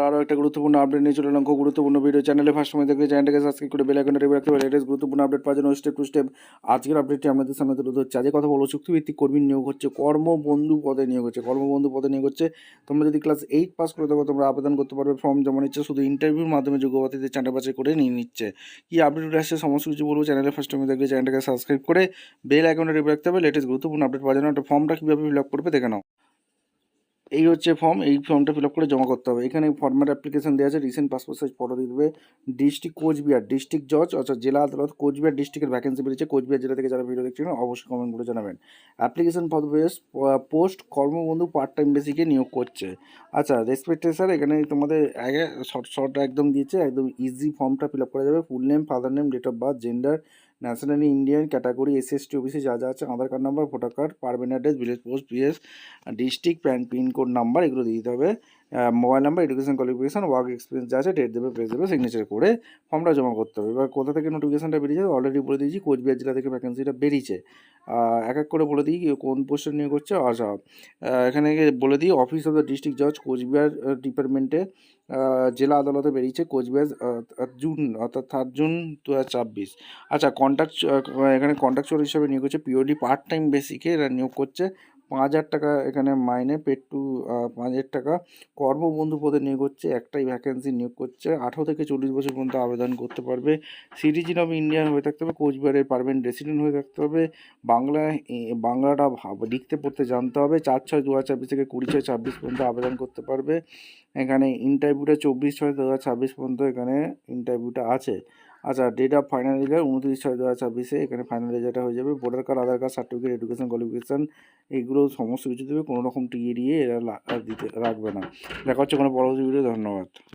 আরও একটা গুরুত্বপূর্ণ আপডেট নিয়ে চলে এলাম। খুব গুরুত্বপূর্ণ ভিডিও। চ্যানেলে ফার্স্ট সময় দেখলে চ্যানেলটাকে সাবস্ক্রাইব করে বেল আইকনটা টিপে রাখতে হবে। লেটেস্ট গুরুত্বপূর্ণ আপডেট পাওয়ার জন্য স্টেপ টু স্টেপ আজকের আপডেটটি আমাদের সামনে তুলে ধরছে। আজকে কথা বলবো চুক্তিভিত্তিক কর্মী নিয়োগ হচ্ছে, কর্মবন্ধু পদে নিয়োগ হচ্ছে। কর্মবন্ধু পদে নিয়োগ হচ্ছে। তোমরা যদি ক্লাস 8 পাস করে থাকো তোমরা আবেদন করতে পারবে। ফর্ম জমা নিচ্ছে, শুধু ইন্টারভিউর মাধ্যমে যোগ্য প্রার্থীদের ছাঁটাই বাছাই করে নিয়ে নিচ্ছে। কি আপডেট আসছে সমস্ত কিছু বলবো। চ্যানেলে ফার্স্ট টাইম দেখলে চ্যানেলটাকে সাবস্ক্রাইব করে বেল আইকনটা টিপে রাখতে হবে। লেটেস্ট গুরুত্বপূর্ণ আপডেট পাওয়ার জন্য একটা ফর্মটা কীভাবে ফিল আপ করবে দেখে নাও। এই হচ্ছে ফর্ম, এই ফর্মটা ফিল আপ করে জমা করতে হবে। এখানে ফর্মেট অ্যাপ্লিকেশন দেওয়া আছে, রিসেন্ট পাসপোর্ট সাইজ ফটো দিয়ে দেবে। ডিস্ট্রিক্ট কোচবিহার, ডিস্ট্রিক্ট জজ অর্থাৎ জেলা আদালত কোচবিহার ডিস্ট্রিক্টের ভ্যাকেন্সি বেরিয়েছে। কোচবিহার জেলা থেকে যারা ভিডিও দেখছেন অবশ্যই কমেন্ট করে জানাবেন। Application for post Karmabandhu part time বেসিকে নিয়োগ করছে। আচ্ছা, রেসপেক্টেড স্যার, এখানে তোমাদের আগে শর্ট একদম দিয়েছে, একদম ইজি ফর্মটা ফিল আপ করা যাবে। Full name, father name, date of birth, gender, nationality Indian, category SC/ST OBC যা যা আছে, Aadhaar card number, voter card, permanent address, village post, PS, district, pincode number এগুলো দিয়ে দিতে হবে। Mobile number, education qualification, work experience যা আছে date দেবে, প্লেস দেবে, সিগনেচার করে ফর্মটা জমা করতে হবে। এবার কোথা থেকে নোটিফিকেশনটা বেরিয়েছে অলরেডি বলে দিয়েছি, কোচবিহার জেলা থেকে ভ্যাকেন্সিটা বেরিয়েছে। এক এক করে বলে দিই কোন পোস্টে নিয়োগ করছে। আচ্ছা, এখানে বলে দিই অফিস অফ দ্য ডিস্ট্রিক্ট জজ কোচবিহার ডিপার্টমেন্টে জেলা আদালতে বেরিয়েছে কোচবিহার, জুন অর্থাৎ 3 জুন 2024। আচ্ছা, কন্ট্রাক্ট এখানে কন্ট্রাকচুয়াল হিসাবে নিয়োগ করছে, পিওরলি পার্ট টাইম বেসিকে এরা নিয়োগ করছে। 5,000 টাকা এখানে মাইনে, পেড টু 5,000 টাকা। কর্মবন্ধু পদে নিয়োগ হচ্ছে, একটাই ভ্যাকেন্সি নিয়োগ করছে। 18 থেকে 40 বছর পর্যন্ত আবেদন করতে পারবে। সিটিজেন অফ ইন্ডিয়ান হয়ে থাকতে হবে, কোচবিহারের পার্মানেন্ট রেসিডেন্ট হয়ে থাকতে হবে। বাংলাটা লিখতে পড়তে জানতে হবে। 4/6/2024 থেকে 20/6/26 পর্যন্ত আবেদন করতে পারবে। এখানে ইন্টারভিউটা 24/6/2026 পর্যন্ত এখানে ইন্টারভিউটা আছে। আচ্ছা, ডেট অফ ফাইনাল রেজাল্ট 29/6/2026 এখানে ফাইনাল রেজাল্টটা হয়ে যাবে। ভোটার কার্ড, আধার কার্ড, সার্টিফিকেট, এডুকেশন কোয়ালিফিকেশান এগুলো সমস্ত কিছু দেবে। কোনো রকম টিয়ে এরা দিতে রাখবে না। দেখা হচ্ছে কোনো পরবর্তী ভিডিও। ধন্যবাদ।